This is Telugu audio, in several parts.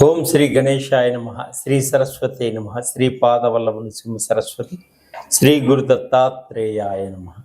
ఓం శ్రీ గణేశాయ నమః. శ్రీ సరస్వతి నమః. శ్రీ పాదవల్లభ నృసింహ సరస్వతి. శ్రీ గురు దత్తాత్రేయాయ నమః.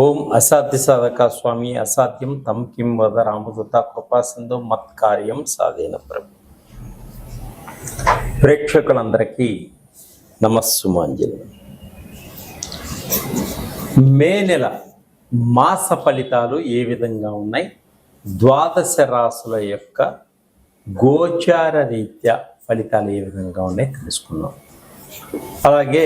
ఓం అసాధ్య సాధక స్వామి అసాధ్యం తం కిం వద రామదూత కృపా సింధు మత్కార్యం సాధేన ప్రభు. ప్రేక్షకులందరికీ నమస్సుమాంజలి. మే నెల మాస ఫలితాలు ఏ విధంగా ఉన్నాయి, ద్వాదశ రాశుల యొక్క గోచార రీత్యా ఫలితాలు ఏ విధంగా ఉన్నాయి తెలుసుకున్నాం. అలాగే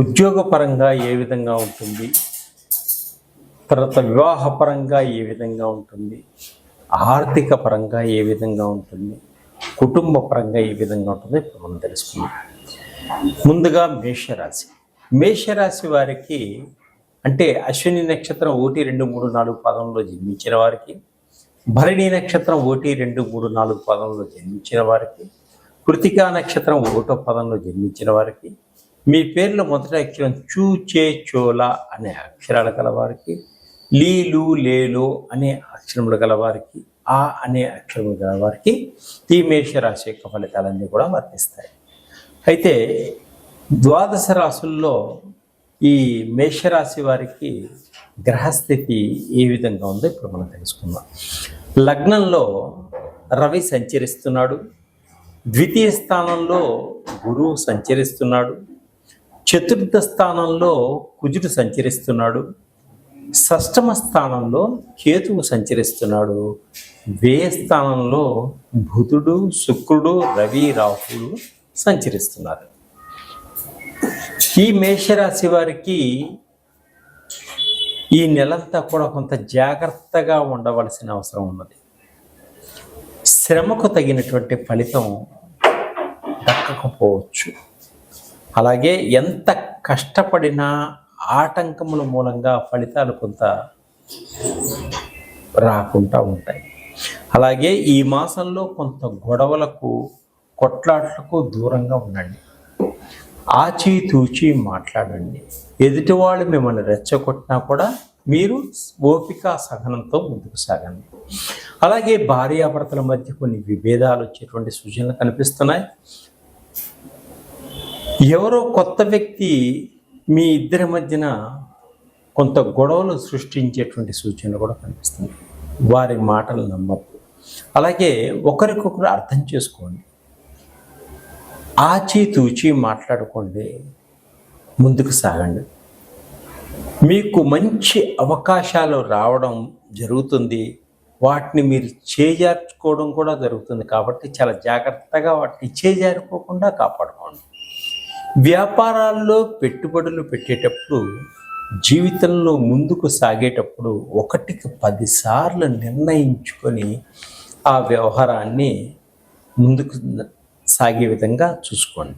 ఉద్యోగపరంగా ఏ విధంగా ఉంటుంది, తర్వాత వివాహపరంగా ఏ విధంగా ఉంటుంది, ఆర్థిక పరంగా ఏ విధంగా ఉంటుంది, కుటుంబ పరంగా ఏ విధంగా ఉంటుందో ఇప్పుడు మనం తెలుసుకున్నాం. ముందుగా మేషరాశి వారికి అంటే అశ్విని నక్షత్రం 1, 2, 3, 4 పదంలో జన్మించిన వారికి, భరణి నక్షత్రం 1, 2, 3, 4 పదంలో జన్మించిన వారికి, కృతికా నక్షత్రం 1వ పదంలో జన్మించిన వారికి, మీ పేర్లో మొదటి అక్షరం చూ, చే, చోల అనే అక్షరాలు గలవారికి, లీలు, లేలో అనే అక్షరములు గలవారికి, ఆ అనే అక్షరములు గలవారికి ఈ మేషరాశి యొక్క ఫలితాలన్నీ కూడా వర్తిస్తాయి. అయితే ద్వాదశ రాశుల్లో ఈ మేషరాశి వారికి గ్రహస్థితి ఏ విధంగా ఉందో ఇప్పుడు మనం తెలుసుకుందాం. లగ్నంలో రవి సంచరిస్తున్నాడు, ద్వితీయ స్థానంలో గురువు సంచరిస్తున్నాడు, చతుర్థ స్థానంలో కుజుడు సంచరిస్తున్నాడు, షష్టమ స్థానంలో కేతువు సంచరిస్తున్నాడు, వ్యయ స్థానంలో బుధుడు, శుక్రుడు, రవి, రాహులు సంచరిస్తున్నారు. ఈ మేషరాశి వారికి ఈ నెలంతా కూడా కొంత జాగ్రత్తగా ఉండవలసిన అవసరం ఉన్నది. శ్రమకు తగినటువంటి ఫలితం దక్కకపోవచ్చు. అలాగే ఎంత కష్టపడినా ఆటంకముల మూలంగా ఫలితాలు కొంత రాకుండా ఉంటాయి. అలాగే ఈ మాసంలో కొంత గొడవలకు, కొట్లాట్లకు దూరంగా ఉండండి. ఆచితూచి మాట్లాడండి. ఎదుటివాళ్ళు మిమ్మల్ని రెచ్చగొట్టినా కూడా మీరు ఓపిక సహనంతో ముందుకు సాగండి. అలాగే భార్యాభర్తల మధ్య కొన్ని విభేదాలు వచ్చేటువంటి సూచనలు కనిపిస్తున్నాయి. ఎవరో కొత్త వ్యక్తి మీ ఇద్దరి మధ్యన కొంత గొడవలు సృష్టించేటువంటి సూచనలు కూడా కనిపిస్తున్నాయి. వారి మాటలు నమ్మద్దు. అలాగే ఒకరికొకరు అర్థం చేసుకోండి. ఆచితూచి మాట్లాడుకోండి, ముందుకు సాగండి. మీకు మంచి అవకాశాలు రావడం జరుగుతుంది, వాటిని మీరు చేజార్చుకోవడం కూడా జరుగుతుంది. కాబట్టి చాలా జాగ్రత్తగా వాటిని చేజారుకోకుండా కాపాడుకోండి. వ్యాపారాల్లో పెట్టుబడులు పెట్టేటప్పుడు, జీవితంలో ముందుకు సాగేటప్పుడు 1కి 10 సార్లు నిర్ణయించుకొని ఆ వ్యవహారాన్ని ముందుకు సాగే విధంగా చూసుకోండి.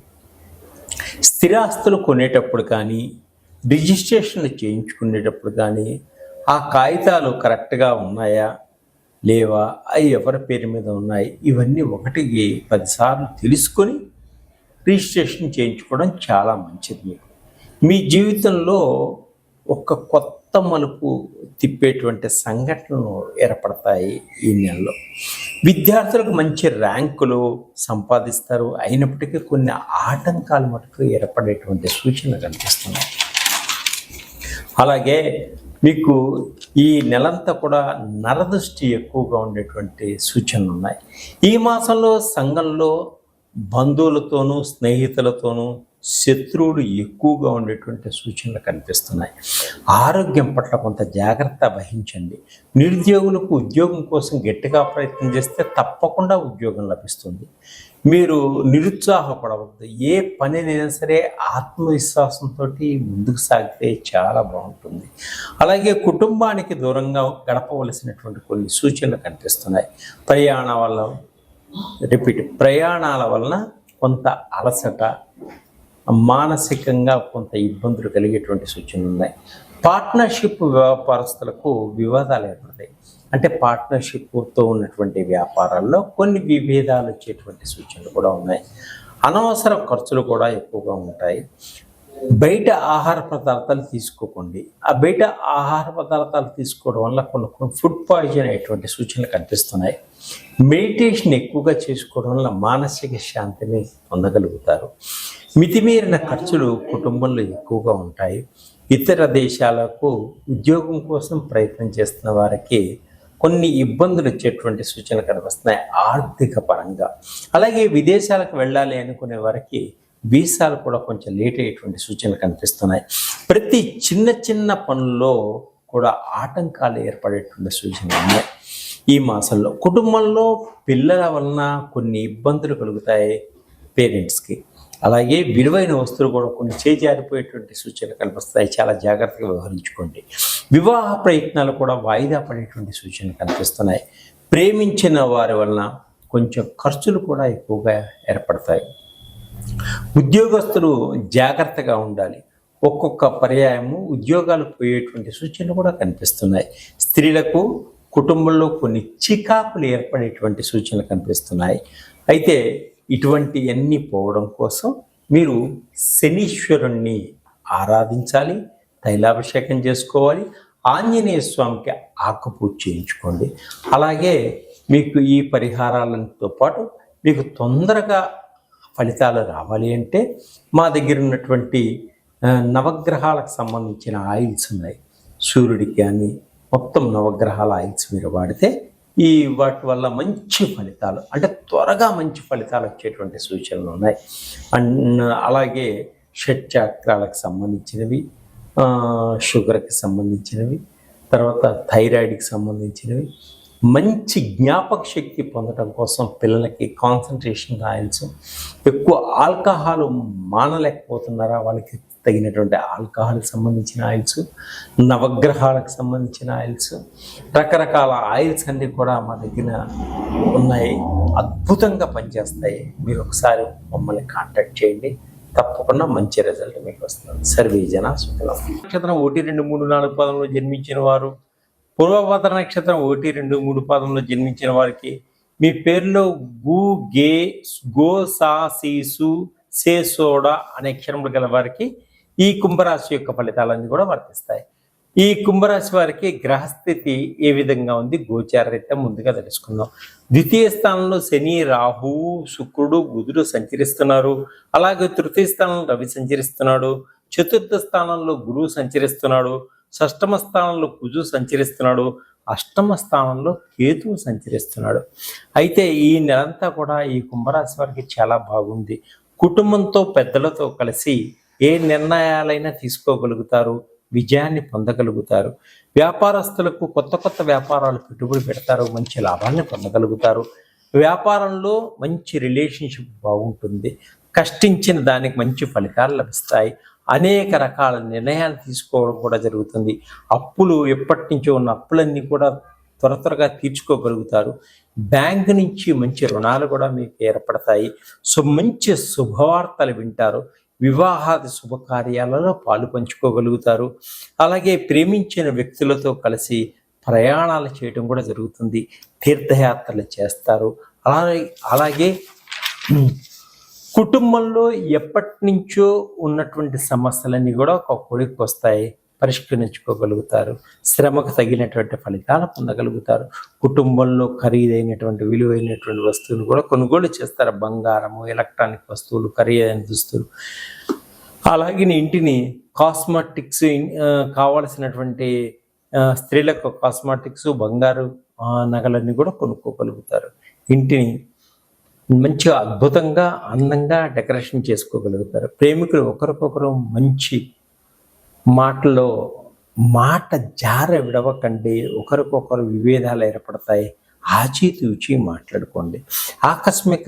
స్థిరాస్తులు కొనేటప్పుడు కానీ, రిజిస్ట్రేషన్లు చేయించుకునేటప్పుడు కానీ ఆ కాగితాలు కరెక్ట్గా ఉన్నాయా లేవా, అవి ఎవరి పేరు మీద ఉన్నాయి, ఇవన్నీ 1కి 10 సార్లు తెలుసుకొని రిజిస్ట్రేషన్ చేయించుకోవడం చాలా మంచిది. మీ జీవితంలో ఒక కొత్త మలుపు తిప్పేటువంటి సంఘటనలు ఏర్పడతాయి ఈ నెలలో. విద్యార్థులకు మంచి ర్యాంకులు సంపాదిస్తారు, అయినప్పటికీ కొన్ని ఆటంకాలు మటుకు ఏర్పడేటువంటి సూచనలు కనిపిస్తున్నాయి. అలాగే మీకు ఈ నెలంతా కూడా నరదృష్టి ఎక్కువగా ఉండేటువంటి సూచనలు ఉన్నాయి. ఈ మాసంలో సంఘంలో బంధువులతోనూ స్నేహితులతోనూ శత్రువులు ఎక్కువగా ఉండేటువంటి సూచనలు కనిపిస్తున్నాయి. ఆరోగ్యం పట్ల కొంత జాగ్రత్త వహించండి. నిరుద్యోగులకు ఉద్యోగం కోసం గట్టిగా ప్రయత్నం చేస్తే తప్పకుండా ఉద్యోగం లభిస్తుంది. మీరు నిరుత్సాహపడవద్దు. ఏ పనినైనా సరే ఆత్మవిశ్వాసంతో ముందుకు సాగితే చాలా బాగుంటుంది. అలాగే కుటుంబానికి దూరంగా గడపవలసినటువంటి కొన్ని సూచనలు కనిపిస్తున్నాయి. ప్రయాణాల వలన కొంత అలసట, మానసికంగా కొంత ఇబ్బందులు కలిగేటువంటి సూచనలు ఉన్నాయి. పార్ట్నర్షిప్ వ్యాపారస్తులకు వివాదాలు ఏర్పడతాయి. అంటే పార్ట్నర్షిప్తో ఉన్నటువంటి వ్యాపారాల్లో కొన్ని విభేదాలు వచ్చేటువంటి సూచనలు కూడా ఉన్నాయి. అనవసర ఖర్చులు కూడా ఎక్కువగా ఉంటాయి. బయట ఆహార పదార్థాలు తీసుకోకండి. ఆ బయట ఆహార పదార్థాలు తీసుకోవడం వల్ల కొన్ని ఫుడ్ పాయిజన్ అయ్యేటువంటి సూచనలు కనిపిస్తున్నాయి. మెడిటేషన్ ఎక్కువగా చేసుకోవడం వల్ల మానసిక శాంతిని పొందగలుగుతారు. మితిమీరిన ఖర్చులు కుటుంబంలో ఎక్కువగా ఉంటాయి. ఇతర దేశాలకు ఉద్యోగం కోసం ప్రయత్నం చేస్తున్న వారికి కొన్ని ఇబ్బందులు వచ్చేటువంటి సూచనలు కనిపిస్తున్నాయి ఆర్థిక పరంగా. అలాగే విదేశాలకు వెళ్ళాలి అనుకునే వారికి వీసాలు కూడా కొంచెం లేట్ అయ్యేటువంటి సూచనలు కనిపిస్తున్నాయి. ప్రతి చిన్న చిన్న పనుల్లో కూడా ఆటంకాలు ఏర్పడేటువంటి సూచనలు ఉన్నాయి. ఈ మాసంలో కుటుంబంలో పిల్లల వలన కొన్ని ఇబ్బందులు కలుగుతాయి పేరెంట్స్కి. అలాగే విలువైన వస్తువులు కూడా కొన్ని చేజారిపోయేటువంటి సూచనలు కనిపిస్తాయి. చాలా జాగ్రత్తగా వ్యవహరించుకోండి. వివాహ ప్రయత్నాలు కూడా వాయిదా పడేటువంటి సూచనలు కనిపిస్తున్నాయి. ప్రేమించిన వారి వలన కొంచెం ఖర్చులు కూడా ఎక్కువగా ఏర్పడతాయి. ఉద్యోగస్తులు జాగ్రత్తగా ఉండాలి. ఒక్కొక్క పర్యాయము ఉద్యోగాలు పోయేటువంటి సూచనలు కూడా కనిపిస్తున్నాయి. స్త్రీలకు కుటుంబంలో కొన్ని చికాకులు ఏర్పడేటువంటి సూచనలు కనిపిస్తున్నాయి. అయితే ఇటువంటివన్నీ పోవడం కోసం మీరు శనీశ్వరుణ్ణి ఆరాధించాలి, తైలాభిషేకం చేసుకోవాలి, ఆంజనేయ స్వామికి ఆకుపూజ చేయించుకోండి. అలాగే మీకు ఈ పరిహారాలతో పాటు మీకు తొందరగా ఫలితాలు రావాలి అంటే మా దగ్గర ఉన్నటువంటి నవగ్రహాలకు సంబంధించిన ఆయిల్స్ ఉన్నాయి. సూర్యుడికి కానీ మొత్తం నవగ్రహాల ఆయిల్స్ మీరు వాడితే వాటి వల్ల మంచి ఫలితాలు, అంటే త్వరగా మంచి ఫలితాలు వచ్చేటువంటి సూచనలు ఉన్నాయి. అండ్ అలాగే షట్చక్రాలకు సంబంధించినవి, షుగర్కి సంబంధించినవి, తర్వాత థైరాయిడ్కి సంబంధించినవి, మంచి జ్ఞాపక శక్తి పొందడం కోసం పిల్లలకి కాన్సన్ట్రేషన్ ఆయిల్స్, ఎక్కువ ఆల్కహాల్ మానలేకపోతున్నారా వాళ్ళకి తగినటువంటి ఆల్కహాల్కి సంబంధించిన ఆయిల్స్, నవగ్రహాలకు సంబంధించిన ఆయిల్స్, రకరకాల ఆయిల్స్ అన్నీ కూడా మా దగ్గర ఉన్నాయి. అద్భుతంగా పనిచేస్తాయి. మీరు ఒకసారి మమ్మల్ని కాంటాక్ట్ చేయండి, తప్పకుండా మంచి రిజల్ట్ మీకు వస్తుంది. సర్వే జన సుఖలం. నక్షత్రం 1, 2, 3, 4 పాదంలో జన్మించిన వారు, పూర్వభద్ర నక్షత్రం 1, 2, 3 పాదంలో జన్మించిన వారికి మీ పేరులో గు, గే, గో, సా, సీసు, సే, సోడా అనే అక్షరములు గల వారికి ఈ కుంభరాశి యొక్క ఫలితాలన్నీ కూడా వర్తిస్తాయి. ఈ కుంభరాశి వారికి గ్రహస్థితి ఏ విధంగా ఉంది గోచారరీత్యా ముందుగా తెలుసుకుందాం. ద్వితీయ స్థానంలో శని, రాహువు, శుక్రుడు, బుధుడు సంచరిస్తున్నారు. అలాగే తృతీయ స్థానంలో రవి సంచరిస్తున్నాడు. చతుర్థ స్థానంలో గురువు సంచరిస్తున్నాడు. షష్టమ స్థానంలో కుజు సంచరిస్తున్నాడు. అష్టమ స్థానంలో కేతువు సంచరిస్తున్నాడు. అయితే ఈ నెలంతా కూడా ఈ కుంభరాశి వారికి చాలా బాగుంది. కుటుంబంతో పెద్దలతో కలిసి ఏ నిర్ణయాలైనా తీసుకోగలుగుతారు, విజయాన్ని పొందగలుగుతారు. వ్యాపారస్తులకు కొత్త కొత్త వ్యాపారాలు పెట్టుబడి పెడతారు, మంచి లాభాన్ని పొందగలుగుతారు. వ్యాపారంలో మంచి రిలేషన్షిప్ బాగుంటుంది. కష్టించిన దానికి మంచి ఫలితాలు లభిస్తాయి. అనేక రకాల నిర్ణయాలు తీసుకోవడం కూడా జరుగుతుంది. అప్పులు ఎప్పటి నుంచో ఉన్న అప్పులన్నీ కూడా త్వరగా తీర్చుకోగలుగుతారు. బ్యాంకు నుంచి మంచి రుణాలు కూడా మీకు ఏర్పడతాయి. మంచి శుభవార్తలు వింటారు. వివాహాది శుభకార్యాలలో పాలు పంచుకోగలుగుతారు. అలాగే ప్రేమించిన వ్యక్తులతో కలిసి ప్రయాణాలు చేయడం కూడా జరుగుతుంది. తీర్థయాత్రలు చేస్తారు. అలాగే కుటుంబంలో ఎప్పటి నుంచో ఉన్నటువంటి సమస్యలన్నీ కూడా ఒక కొలిక్కి వస్తాయి, పరిష్కరించుకోగలుగుతారు. శ్రమకు తగినటువంటి ఫలితాలు పొందగలుగుతారు. కుటుంబంలో ఖరీదైనటువంటి విలువైనటువంటి వస్తువులు కూడా కొనుగోలు చేస్తారు. బంగారము, ఎలక్ట్రానిక్ వస్తువులు, ఖరీదైన దుస్తులు. అలాగే ఇంటిని కాస్మెటిక్స్, కావలసినటువంటి స్త్రీలకు కాస్మెటిక్స్, బంగారు నగలన్నీ కూడా కొనుక్కోగలుగుతారు. ఇంటిని మంచిగా అద్భుతంగా అందంగా డెకరేషన్ చేసుకోగలుగుతారు. ప్రేమికులు ఒకరికొకరు మంచి మాటలో మాట జార విడవకండి. ఒకరికొకరు విభేదాలు ఏర్పడతాయి. ఆచితూచి మాట్లాడుకోండి. ఆకస్మిక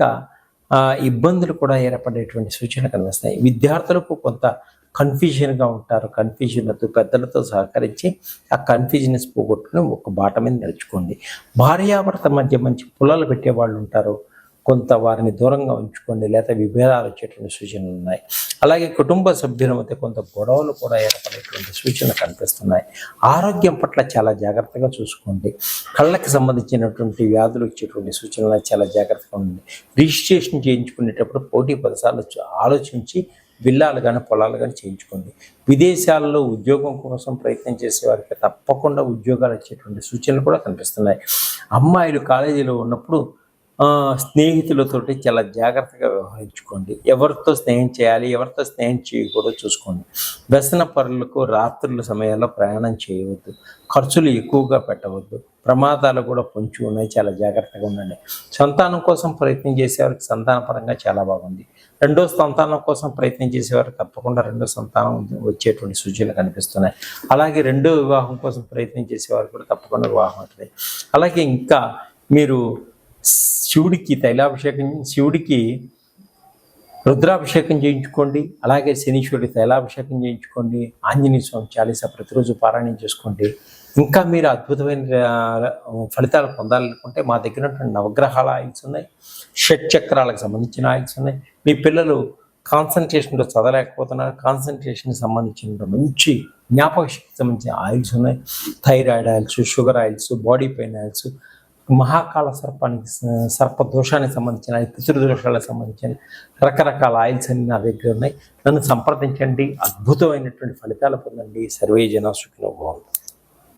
ఇబ్బందులు కూడా ఏర్పడేటువంటి సూచనలు కనిపిస్తాయి. విద్యార్థులకు కొంత కన్ఫ్యూజన్గా ఉంటారు. కన్ఫ్యూజన్తో పెద్దలతో సహకరించి ఆ కన్ఫ్యూజన్స్ పోగొట్టుకుని ఒక బాట మీద నడుచుకోండి. భార్యాభర్త మధ్య మంచి పుల్లలు పెట్టే వాళ్ళు ఉంటారు. కొంత వారిని దూరంగా ఉంచుకోండి, లేదా విభేదాలు వచ్చేటువంటి సూచనలు ఉన్నాయి. అలాగే కుటుంబ సభ్యుల మధ్య కొంత గొడవలు కూడా ఏర్పడేటువంటి సూచనలు కనిపిస్తున్నాయి. ఆరోగ్యం పట్ల చాలా జాగ్రత్తగా చూసుకోండి. కళ్ళకి సంబంధించినటువంటి వ్యాధులు వచ్చేటువంటి సూచనలు చాలా జాగ్రత్తగా ఉండండి. రిజిస్ట్రేషన్ చేయించుకునేటప్పుడు పోటీ పదసార్లు ఆలోచించి విల్లాలు కానీ పొలాలు కానీ చేయించుకోండి. విదేశాల్లో ఉద్యోగం కోసం ప్రయత్నం చేసే వారికి తప్పకుండా ఉద్యోగాలు వచ్చేటువంటి సూచనలు కూడా కనిపిస్తున్నాయి. అమ్మాయిలు కాలేజీలో ఉన్నప్పుడు స్నేహితులతోటి చాలా జాగ్రత్తగా వ్యవహరించుకోండి. ఎవరితో స్నేహం చేయాలి, ఎవరితో స్నేహం చేయకూడదో చూసుకోండి. వ్యసన పరులకు రాత్రుల సమయాల్లో ప్రయాణం చేయవద్దు. ఖర్చులు ఎక్కువగా పెట్టవద్దు. ప్రమాదాలు కూడా పొంచి ఉన్నాయి, చాలా జాగ్రత్తగా ఉండండి. సంతానం కోసం ప్రయత్నం చేసేవారికి సంతానపరంగా చాలా బాగుంది. రెండో సంతానం కోసం ప్రయత్నం చేసేవారికి తప్పకుండా రెండో సంతానం వచ్చేటువంటి సూచనలు కనిపిస్తున్నాయి. అలాగే రెండో వివాహం కోసం ప్రయత్నం చేసేవారికి కూడా తప్పకుండా వివాహం అవుతుంది. అలాగే ఇంకా మీరు శివుడికి రుద్రాభిషేకం చేయించుకోండి. అలాగే శనీశ్వరుడి తైలాభిషేకం చేయించుకోండి. ఆంజనేయ స్వామి చాలీసా ప్రతిరోజు పారాయణం చేసుకోండి. ఇంకా మీరు అద్భుతమైన ఫలితాలు పొందాలనుకుంటే మా దగ్గర ఉన్నటువంటి నవగ్రహాల ఆయిల్స్ ఉన్నాయి, షట్ చక్రాలకు సంబంధించిన ఆయిల్స్ ఉన్నాయి. మీ పిల్లలు కాన్సన్ట్రేషన్లో చదవలేకపోతున్నారు, కాన్సన్ట్రేషన్కి సంబంధించిన మంచి జ్ఞాపక శక్తికి సంబంధించిన ఆయిల్స్ ఉన్నాయి. Thyroid oils, sugar oils, body pain oils, మహాకాళ సర్పదోషానికి సంబంధించిన, పితృదోషాలకు సంబంధించిన రకరకాల ఆయిల్స్ అన్ని నా దగ్గర ఉన్నాయి. నన్ను సంప్రదించండి, అద్భుతమైనటువంటి ఫలితాలు పొందండి. సర్వే జన సుఖినో భవంతు.